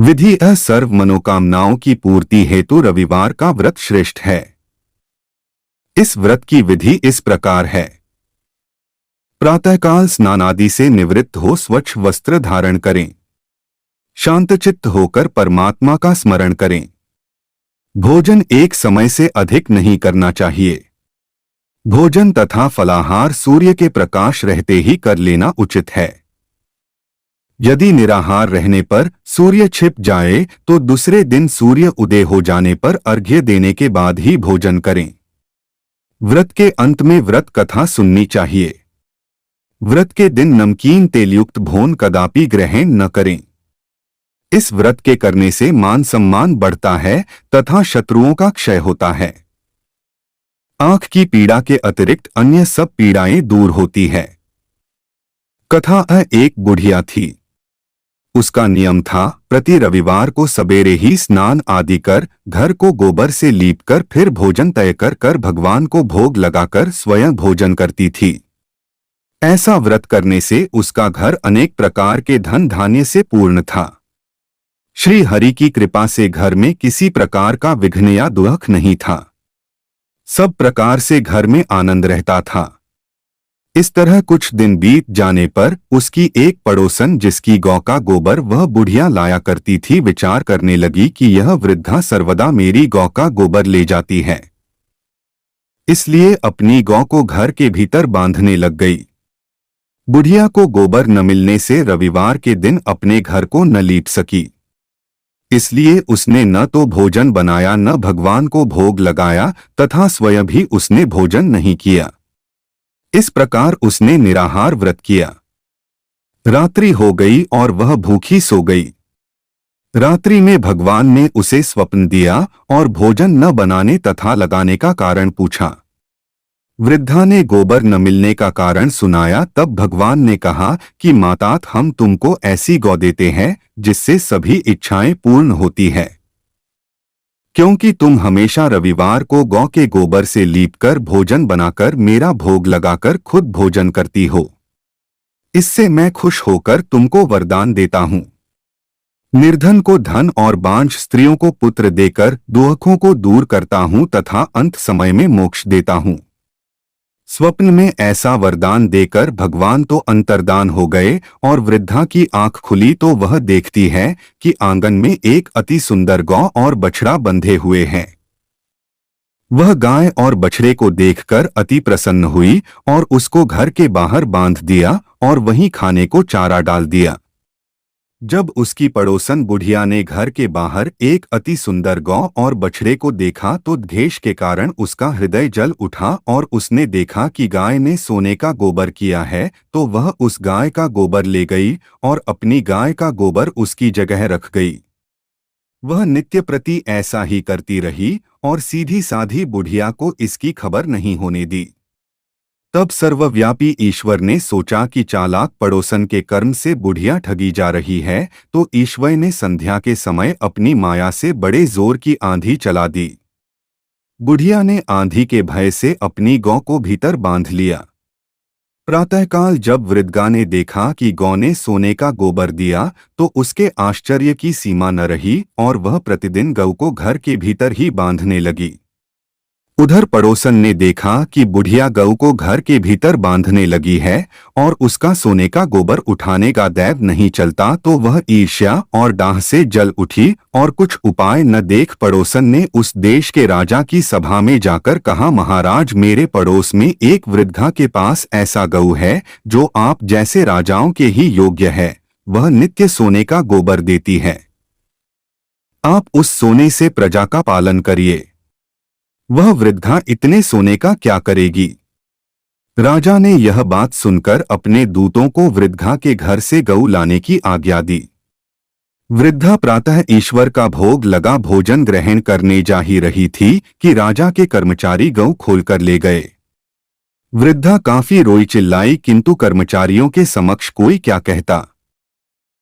विधि सर्व मनोकामनाओं की पूर्ति हेतु रविवार का व्रत श्रेष्ठ है। इस व्रत की विधि इस प्रकार है। प्रातःकाल स्नान आदि से निवृत्त हो स्वच्छ वस्त्र धारण करें। शांतचित्त होकर परमात्मा का स्मरण करें। भोजन एक समय से अधिक नहीं करना चाहिए। भोजन तथा फलाहार सूर्य के प्रकाश रहते ही कर लेना उचित है। यदि निराहार रहने पर सूर्य छिप जाए तो दूसरे दिन सूर्य उदय हो जाने पर अर्घ्य देने के बाद ही भोजन करें। व्रत के अंत में व्रत कथा सुननी चाहिए। व्रत के दिन नमकीन तेलयुक्त भोजन कदापि ग्रहण न करें। इस व्रत के करने से मान सम्मान बढ़ता है तथा शत्रुओं का क्षय होता है। आंख की पीड़ा के अतिरिक्त अन्य सब पीड़ाएं दूर होती है। कथा एक बुढ़िया थी। उसका नियम था प्रति रविवार को सवेरे ही स्नान आदि कर घर को गोबर से लीपकर फिर भोजन तय कर भगवान को भोग लगाकर स्वयं भोजन करती थी। ऐसा व्रत करने से उसका घर अनेक प्रकार के धन धान्य से पूर्ण था। श्री हरि की कृपा से घर में किसी प्रकार का विघ्न या दुख नहीं था। सब प्रकार से घर में आनंद रहता था। इस तरह कुछ दिन बीत जाने पर उसकी एक पड़ोसन जिसकी गौ का गोबर वह बुढ़िया लाया करती थी विचार करने लगी कि यह वृद्धा सर्वदा मेरी गौ का गोबर ले जाती है, इसलिए अपनी गौ को घर के भीतर बांधने लग गई। बुढ़िया को गोबर न मिलने से रविवार के दिन अपने घर को न लीप सकी, इसलिए उसने न तो भोजन बनाया न भगवान को भोग लगाया तथा स्वयं भी उसने भोजन नहीं किया। इस प्रकार उसने निराहार व्रत किया। रात्रि हो गई और वह भूखी सो गई। रात्रि में भगवान ने उसे स्वप्न दिया और भोजन न बनाने तथा लगाने का कारण पूछा। वृद्धा ने गोबर न मिलने का कारण सुनाया। तब भगवान ने कहा कि मातात, हम तुमको ऐसी गौ देते हैं जिससे सभी इच्छाएं पूर्ण होती है, क्योंकि तुम हमेशा रविवार को गौ के गोबर से लीपकर भोजन बनाकर मेरा भोग लगाकर खुद भोजन करती हो। इससे मैं खुश होकर तुमको वरदान देता हूँ। निर्धन को धन और बांझ स्त्रियों को पुत्र देकर दुखों को दूर करता हूँ तथा अंत समय में मोक्ष देता हूँ। स्वप्न में ऐसा वरदान देकर भगवान तो अंतर्धान हो गए और वृद्धा की आंख खुली तो वह देखती है कि आंगन में एक अति सुंदर गौ और बछड़ा बंधे हुए हैं। वह गाय और बछड़े को देखकर अति प्रसन्न हुई और उसको घर के बाहर बांध दिया और वहीं खाने को चारा डाल दिया। जब उसकी पड़ोसन बुढ़िया ने घर के बाहर एक अति सुंदर गौ और बछड़े को देखा तो द्वेष के कारण उसका हृदय जल उठा और उसने देखा कि गाय ने सोने का गोबर किया है तो वह उस गाय का गोबर ले गई और अपनी गाय का गोबर उसकी जगह रख गई। वह नित्य प्रति ऐसा ही करती रही और सीधी साधी बुढ़िया को इसकी खबर नहीं होने दी। तब सर्वव्यापी ईश्वर ने सोचा कि चालाक पड़ोसन के कर्म से बुढ़िया ठगी जा रही है, तो ईश्वर ने संध्या के समय अपनी माया से बड़े जोर की आंधी चला दी। बुढ़िया ने आंधी के भय से अपनी गौ को भीतर बांध लिया। प्रातःकाल जब वृद्धा ने देखा कि गौ ने सोने का गोबर दिया तो उसके आश्चर्य की सीमा न रही और वह प्रतिदिन गौ को घर के भीतर ही बांधने लगी। उधर पड़ोसन ने देखा कि बुढ़िया गऊ को घर के भीतर बांधने लगी है और उसका सोने का गोबर उठाने का दैव नहीं चलता तो वह ईर्ष्या और डाह से जल उठी और कुछ उपाय न देख पड़ोसन ने उस देश के राजा की सभा में जाकर कहा, महाराज, मेरे पड़ोस में एक वृद्धा के पास ऐसा गऊ है जो आप जैसे राजाओं के ही योग्य है। वह नित्य सोने का गोबर देती है। आप उस सोने से प्रजा का पालन करिए। वह वृद्धा इतने सोने का क्या करेगी? राजा ने यह बात सुनकर अपने दूतों को वृद्धा के घर से गऊ लाने की आज्ञा दी। वृद्धा प्रातः ईश्वर का भोग लगा भोजन ग्रहण करने जा ही रही थी कि राजा के कर्मचारी गऊ खोलकर ले गए। वृद्धा काफी रोई चिल्लाई, किंतु कर्मचारियों के समक्ष कोई क्या कहता।